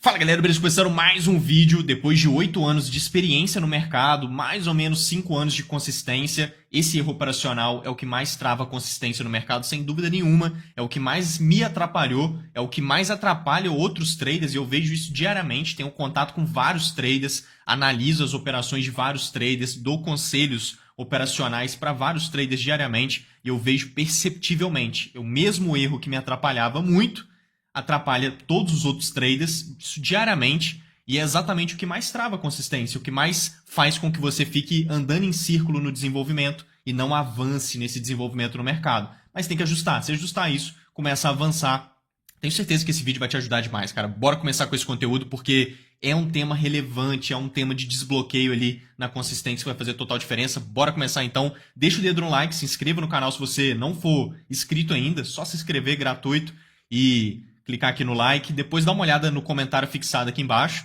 Fala galera, beleza? Começando mais um vídeo depois de 8 anos de experiência no mercado, mais ou menos 5 anos de consistência. Esse erro operacional é o que mais trava a consistência no mercado, sem dúvida nenhuma. É o que mais me atrapalhou, é o que mais atrapalha outros traders e eu vejo isso diariamente. Tenho contato com vários traders, analiso as operações de vários traders, dou conselhos operacionais para vários traders diariamente e eu vejo perceptivelmente o mesmo erro que me atrapalhava muito atrapalha todos os outros traders isso diariamente e é exatamente o que mais trava a consistência, o que mais faz com que você fique andando em círculo no desenvolvimento e não avance nesse desenvolvimento no mercado. Mas tem que ajustar. Se ajustar isso, começa a avançar. Tenho certeza que esse vídeo vai te ajudar demais, cara. Bora começar com esse conteúdo porque é um tema relevante, é um tema de desbloqueio ali na consistência que vai fazer total diferença. Bora começar então. Deixa o dedo no like, se inscreva no canal se você não for inscrito ainda. Só se inscrever, gratuito. E clicar aqui no like, depois dá uma olhada no comentário fixado aqui embaixo.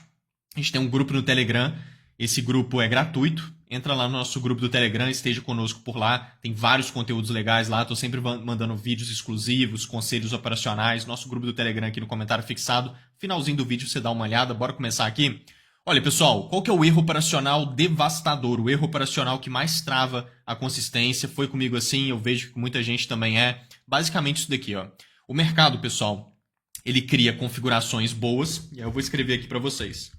A gente tem um grupo no Telegram, esse grupo é gratuito. Entra lá no nosso grupo do Telegram, esteja conosco por lá. Tem vários conteúdos legais lá, estou sempre mandando vídeos exclusivos, conselhos operacionais. Nosso grupo do Telegram aqui no comentário fixado. Finalzinho do vídeo você dá uma olhada, bora começar aqui. Olha pessoal, qual que é o erro operacional devastador? O erro operacional que mais trava a consistência? Foi comigo assim, eu vejo que muita gente também é. Basicamente isso daqui, ó. O mercado, pessoal, ele cria configurações boas, e aí eu vou escrever aqui para vocês.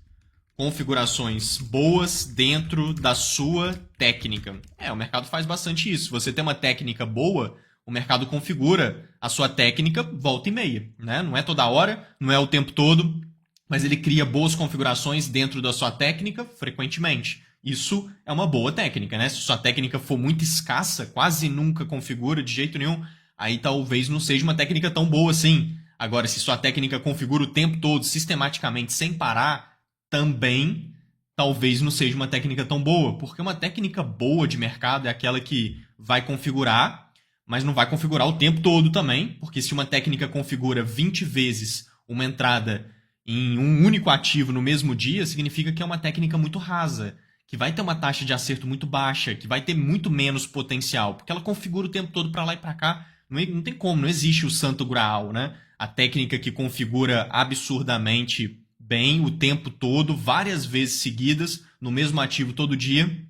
Configurações boas dentro da sua técnica. O mercado faz bastante isso. Se você tem uma técnica boa, o mercado configura a sua técnica volta e meia, né? Não é toda hora, não é o tempo todo, mas ele cria boas configurações dentro da sua técnica frequentemente. Isso é uma boa técnica, né? Se sua técnica for muito escassa, quase nunca configura de jeito nenhum, aí talvez não seja uma técnica tão boa assim. Agora, se sua técnica configura o tempo todo, sistematicamente, sem parar, também talvez não seja uma técnica tão boa. Porque uma técnica boa de mercado é aquela que vai configurar, mas não vai configurar o tempo todo também. Porque se uma técnica configura 20 vezes uma entrada em um único ativo no mesmo dia, significa que é uma técnica muito rasa, que vai ter uma taxa de acerto muito baixa, que vai ter muito menos potencial. Porque ela configura o tempo todo para lá e para cá. Não tem como, não existe o santo graal, né? A técnica que configura absurdamente bem o tempo todo, várias vezes seguidas, no mesmo ativo todo dia,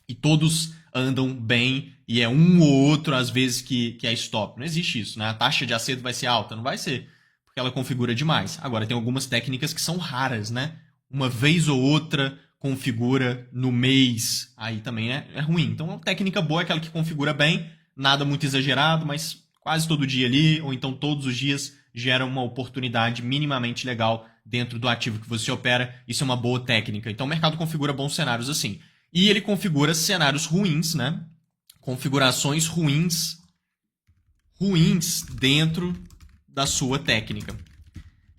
e todos andam bem, e é um ou outro, às vezes, que é stop. Não existe isso, né? A taxa de acerto vai ser alta? Não vai ser, porque ela configura demais. Agora, tem algumas técnicas que são raras, né? Uma vez ou outra configura no mês, aí também é ruim. Então, uma técnica boa é aquela que configura bem, nada muito exagerado, mas quase todo dia ali, ou então todos os dias, gera uma oportunidade minimamente legal dentro do ativo que você opera. Isso é uma boa técnica. Então o mercado configura bons cenários assim. E ele configura cenários ruins, né? Configurações ruins dentro da sua técnica.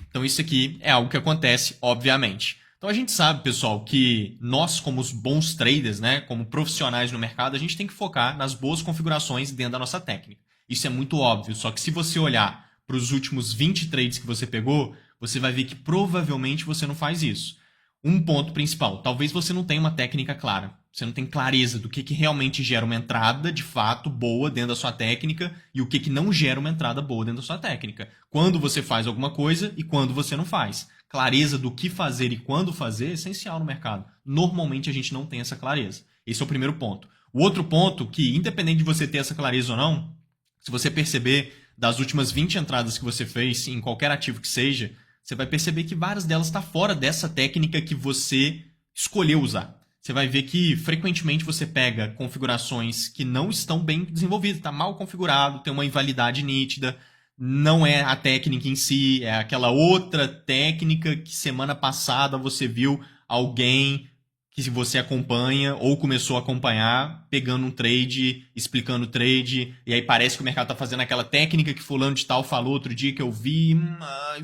Então isso aqui é algo que acontece, obviamente. Então a gente sabe, pessoal, que nós, como os bons traders, né, como profissionais no mercado, a gente tem que focar nas boas configurações dentro da nossa técnica. Isso é muito óbvio, só que se você olhar para os últimos 20 trades que você pegou, você vai ver que provavelmente você não faz isso. Um ponto principal, talvez você não tenha uma técnica clara. Você não tem clareza do que realmente gera uma entrada, de fato, boa dentro da sua técnica e o que não gera uma entrada boa dentro da sua técnica. Quando você faz alguma coisa e quando você não faz. Clareza do que fazer e quando fazer é essencial no mercado. Normalmente a gente não tem essa clareza. Esse é o primeiro ponto. O outro ponto, que independente de você ter essa clareza ou não, se você perceber das últimas 20 entradas que você fez em qualquer ativo que seja, você vai perceber que várias delas estão fora dessa técnica que você escolheu usar. Você vai ver que frequentemente você pega configurações que não estão bem desenvolvidas, está mal configurado, tem uma invalidade nítida, não é a técnica em si, é aquela outra técnica que semana passada você viu alguém que você acompanha ou começou a acompanhar, pegando um trade, explicando o trade, e aí parece que o mercado está fazendo aquela técnica que fulano de tal falou outro dia que eu vi,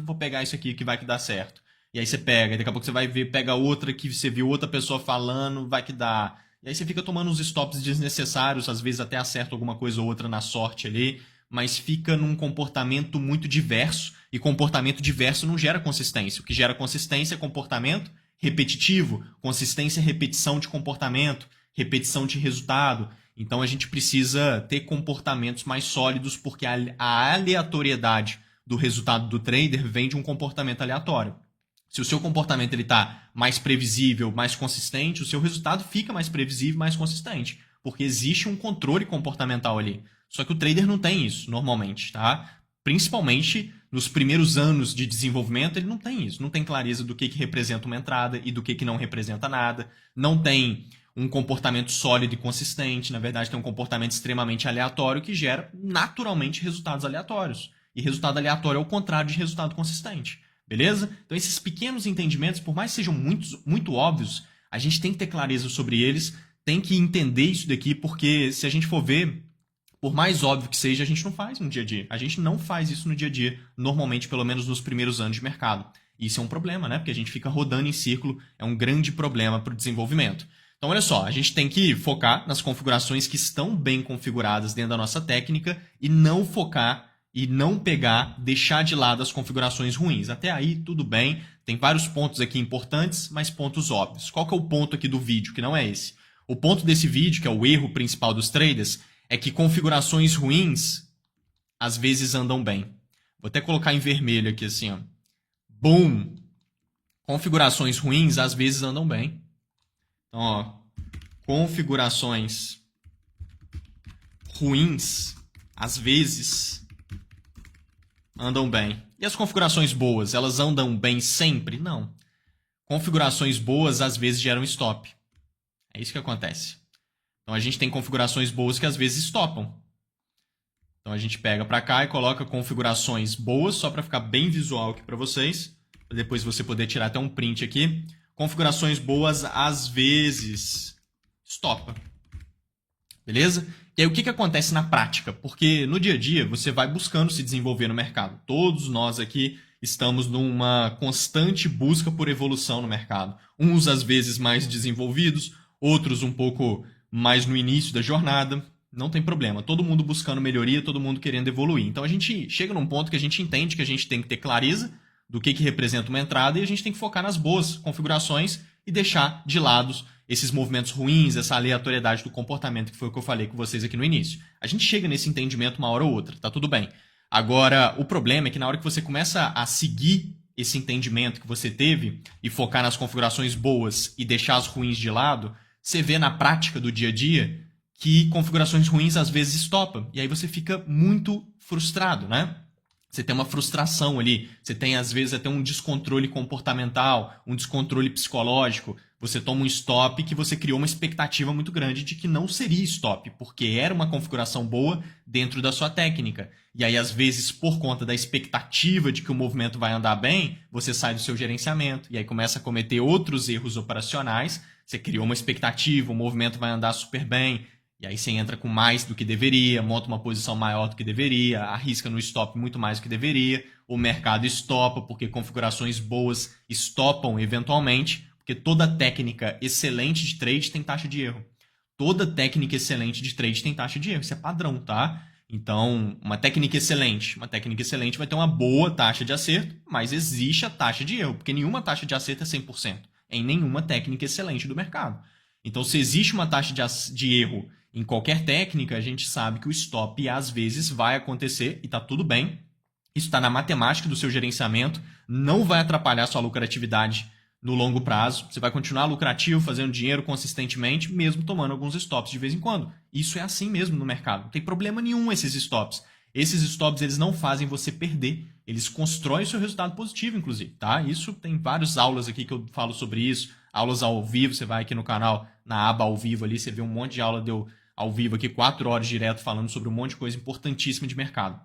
vou pegar isso aqui que vai que dá certo. E aí você pega, e daqui a pouco você vai ver, pega outra que você viu outra pessoa falando, vai que dá. E aí você fica tomando uns stops desnecessários, às vezes até acerta alguma coisa ou outra na sorte ali, mas fica num comportamento muito diverso, e comportamento diverso não gera consistência. O que gera consistência é comportamento repetitivo, consistência, repetição de comportamento, repetição de resultado. Então a gente precisa ter comportamentos mais sólidos porque a aleatoriedade do resultado do trader vem de um comportamento aleatório. Se o seu comportamento está mais previsível, mais consistente, o seu resultado fica mais previsível, mais consistente. Porque existe um controle comportamental ali. Só que o trader não tem isso, normalmente, tá? Principalmente nos primeiros anos de desenvolvimento, ele não tem isso. Não tem clareza do que representa uma entrada e do que não representa nada. Não tem um comportamento sólido e consistente. Na verdade, tem um comportamento extremamente aleatório que gera, naturalmente, resultados aleatórios. E resultado aleatório é o contrário de resultado consistente. Beleza? Então, esses pequenos entendimentos, por mais que sejam muito óbvios, a gente tem que ter clareza sobre eles, tem que entender isso daqui, porque se a gente for ver, por mais óbvio que seja, a gente não faz no dia a dia. A gente não faz isso no dia a dia, normalmente, pelo menos nos primeiros anos de mercado. Isso é um problema, né? Porque a gente fica rodando em círculo, é um grande problema para o desenvolvimento. Então, olha só, a gente tem que focar nas configurações que estão bem configuradas dentro da nossa técnica e não focar e não pegar, deixar de lado as configurações ruins. Até aí, tudo bem. Tem vários pontos aqui importantes, mas pontos óbvios. Qual que é o ponto aqui do vídeo, que não é esse? O ponto desse vídeo, que é o erro principal dos traders, é que configurações ruins às vezes andam bem. Vou até colocar em vermelho aqui assim, ó. Boom! Configurações ruins às vezes andam bem. Então, ó, configurações ruins às vezes andam bem. E as configurações boas, elas andam bem sempre? Não. Configurações boas às vezes geram stop. É isso que acontece. Então a gente tem configurações boas que às vezes stopam. Então a gente pega para cá e coloca configurações boas, só para ficar bem visual aqui para vocês. Para depois você poder tirar até um print aqui. Configurações boas às vezes stopa. Beleza? E aí o que acontece na prática? Porque no dia a dia você vai buscando se desenvolver no mercado. Todos nós aqui estamos numa constante busca por evolução no mercado. Uns às vezes mais desenvolvidos, outros um pouco mais no início da jornada. Não tem problema. Todo mundo buscando melhoria, todo mundo querendo evoluir. Então a gente chega num ponto que a gente entende que a gente tem que ter clareza do que representa uma entrada e a gente tem que focar nas boas configurações e deixar de lado esses movimentos ruins, essa aleatoriedade do comportamento, que foi o que eu falei com vocês aqui no início. A gente chega nesse entendimento uma hora ou outra, tá tudo bem. Agora, o problema é que na hora que você começa a seguir esse entendimento que você teve e focar nas configurações boas e deixar as ruins de lado, você vê na prática do dia a dia que configurações ruins às vezes stopam. E aí você fica muito frustrado, né? Você tem uma frustração ali, você tem às vezes até um descontrole comportamental, um descontrole psicológico, você toma um stop que você criou uma expectativa muito grande de que não seria stop, porque era uma configuração boa dentro da sua técnica. E aí às vezes por conta da expectativa de que o movimento vai andar bem, você sai do seu gerenciamento e aí começa a cometer outros erros operacionais, você criou uma expectativa, o movimento vai andar super bem, e aí você entra com mais do que deveria, monta uma posição maior do que deveria, arrisca no stop muito mais do que deveria, o mercado estopa porque configurações boas estopam eventualmente, porque toda técnica excelente de trade tem taxa de erro. Toda técnica excelente de trade tem taxa de erro, isso é padrão, tá? Então, uma técnica excelente vai ter uma boa taxa de acerto, mas existe a taxa de erro, porque nenhuma taxa de acerto é 100% em nenhuma técnica excelente do mercado. Então, se existe uma taxa de erro em qualquer técnica, a gente sabe que o stop às vezes vai acontecer e está tudo bem. Isso está na matemática do seu gerenciamento, não vai atrapalhar sua lucratividade no longo prazo. Você vai continuar lucrativo, fazendo dinheiro consistentemente, mesmo tomando alguns stops de vez em quando. Isso é assim mesmo no mercado. Não tem problema nenhum esses stops. Esses stops eles não fazem você perder. Eles constroem o seu resultado positivo, inclusive. Tá? Isso tem várias aulas aqui que eu falo sobre isso. Aulas ao vivo, você vai aqui no canal, na aba ao vivo ali, você vê um monte de aula deu ao vivo aqui, 4 horas direto, falando sobre um monte de coisa importantíssima de mercado.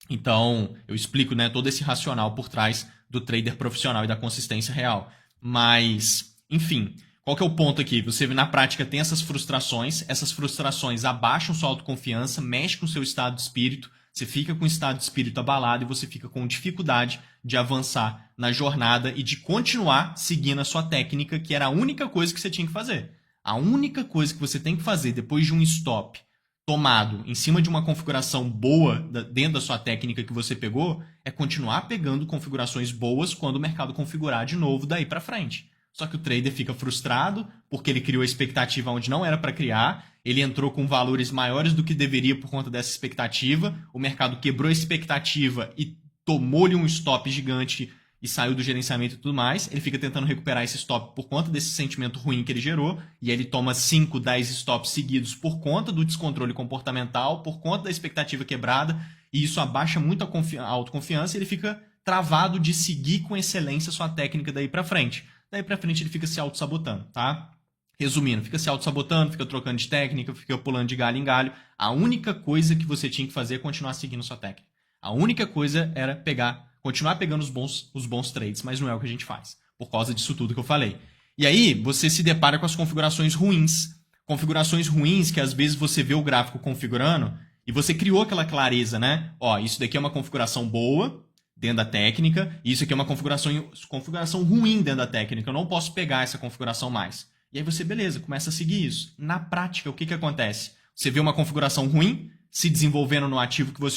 Então, eu explico, né, todo esse racional por trás do trader profissional e da consistência real. Mas, enfim, qual que é o ponto aqui? Você, na prática, tem essas frustrações abaixam sua autoconfiança, mexe com o seu estado de espírito, você fica com o estado de espírito abalado e você fica com dificuldade de avançar na jornada e de continuar seguindo a sua técnica, que era a única coisa que você tinha que fazer. A única coisa que você tem que fazer depois de um stop tomado em cima de uma configuração boa dentro da sua técnica que você pegou é continuar pegando configurações boas quando o mercado configurar de novo daí para frente. Só que o trader fica frustrado porque ele criou a expectativa onde não era para criar, ele entrou com valores maiores do que deveria por conta dessa expectativa, o mercado quebrou a expectativa e tomou-lhe um stop gigante e saiu do gerenciamento e tudo mais, ele fica tentando recuperar esse stop por conta desse sentimento ruim que ele gerou, e aí ele toma 5, 10 stops seguidos por conta do descontrole comportamental, por conta da expectativa quebrada, e isso abaixa muito a autoconfiança e ele fica travado de seguir com excelência a sua técnica daí pra frente. Daí pra frente ele fica se auto-sabotando, tá? Resumindo, fica se auto-sabotando, fica trocando de técnica, fica pulando de galho em galho. A única coisa que você tinha que fazer é continuar seguindo sua técnica. A única coisa era continuar pegando os bons trades, mas não é o que a gente faz, por causa disso tudo que eu falei. E aí, você se depara com as configurações ruins. Configurações ruins que às vezes você vê o gráfico configurando e você criou aquela clareza, né? Ó, isso daqui é uma configuração boa dentro da técnica, e isso aqui é uma configuração ruim dentro da técnica. Eu não posso pegar essa configuração mais. E aí você, beleza, começa a seguir isso. Na prática, o que acontece? Você vê uma configuração ruim se desenvolvendo no ativo que você